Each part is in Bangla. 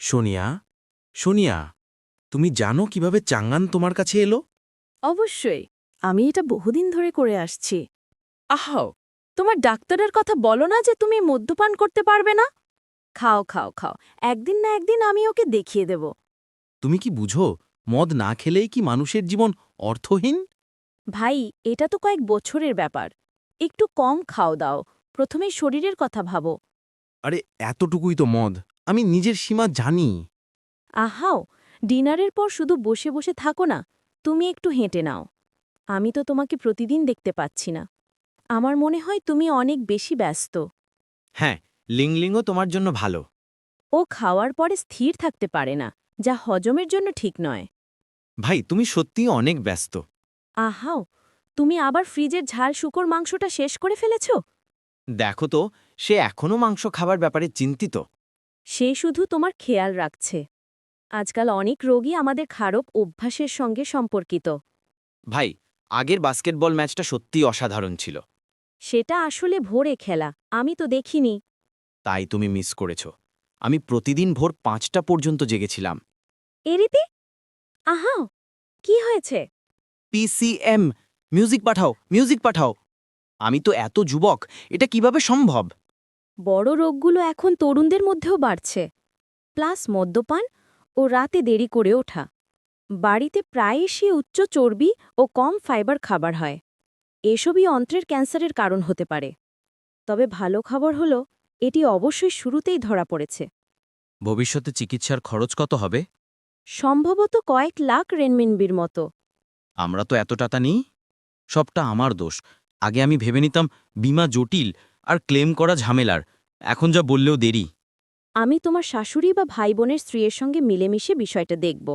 সোনিয়া, সোনিয়া, তুমি জানো কিভাবে চাঙ্গান তোমার কাছে এলো? অবশ্যই, আমি এটা বহুদিন ধরে করে আসছি। আহাও! তোমার ডাক্তারের কথা বলো না যে তুমি মদ্যপান করতে পারবে না। খাও খাও খাও, একদিন না একদিন আমি ওকে দেখিয়ে দেব। তুমি কি বুঝো মদ না খেলেই কি মানুষের জীবন অর্থহীন? ভাই, এটা তো কয়েক বছরের ব্যাপার। একটু কম খাও দাও, প্রথমেই শরীরের কথা ভাবো। আরে এতটুকুই তো মদ, আমি নিজের সীমা জানি। আহাও, ডিনারের পর শুধু বসে বসে থাকো না, তুমি একটু হেঁটে নাও। আমি তো তোমাকে প্রতিদিন দেখতে পাচ্ছি না। আমার মনে হয় তুমি অনেক বেশি ব্যস্ত। হ্যাঁ, লিংলিংও তোমার জন্য ভালো। ও খাওয়ার পরে স্থির থাকতে পারে না, যা হজমের জন্য ঠিক নয়। ভাই, তুমি সত্যিই অনেক ব্যস্ত। আহাও, তুমি আবার ফ্রিজের ঝাল শুকর মাংসটা শেষ করে ফেলেছ। দেখো তো, সে এখনো মাংস খাবার ব্যাপারে চিন্তিত। সে শুধু তোমার খেয়াল রাখছে। আজকাল অনেক রোগী আমাদের খারাপ অভ্যাসের সঙ্গে সম্পর্কিত। ভাই, আগের বাস্কেটবল ম্যাচটা সত্যিই অসাধারণ ছিল। সেটা আসলে ভোরে খেলা, আমি তো দেখিনি। তাই তুমি মিস করেছ। আমি প্রতিদিন ভোর ৫টা পর্যন্ত জেগেছিলাম। এরিতে, আহাও, কি হয়েছে? পিসিএম, মিউজিক পাঠাও, মিউজিক পাঠাও। আমি তো এত যুবক, এটা কিভাবে সম্ভব? বড় রোগগুলো এখন তরুণদের মধ্যেও বাড়ছে। প্লাস মদ্যপান ও রাতে দেরি করে ওঠা। বাড়িতে প্রায়শই উচ্চ চর্বি ও কম ফাইবার খাবার হয়। এসবই অন্ত্রের ক্যান্সারের কারণ হতে পারে। তবে ভালো খবর হলো, এটি অবশ্যই শুরুতেই ধরা পড়েছে। ভবিষ্যতে চিকিৎসার খরচ কত হবে? সম্ভবত কয়েক লাখ রেনমিনবির মতো। আমরা তো এত টাকা নিই। সবটা আমার দোষ। আগে আমি ভেবে নিতাম বীমা জটিল আর ক্লেম করা ঝামেলার। এখন যা বললেও দেরি। আমি তোমার শাশুড়ি বা ভাই বোনের স্ত্রীর সঙ্গে মিলেমিশে বিষয়টা দেখব।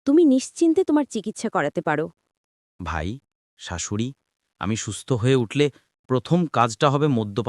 তুমি নিশ্চিন্তে তোমার চিকিৎসা করাতে পারো। ভাই, শাশুড়ি, আমি সুস্থ হয়ে উঠলে প্রথম কাজটা হবে মদ্যপান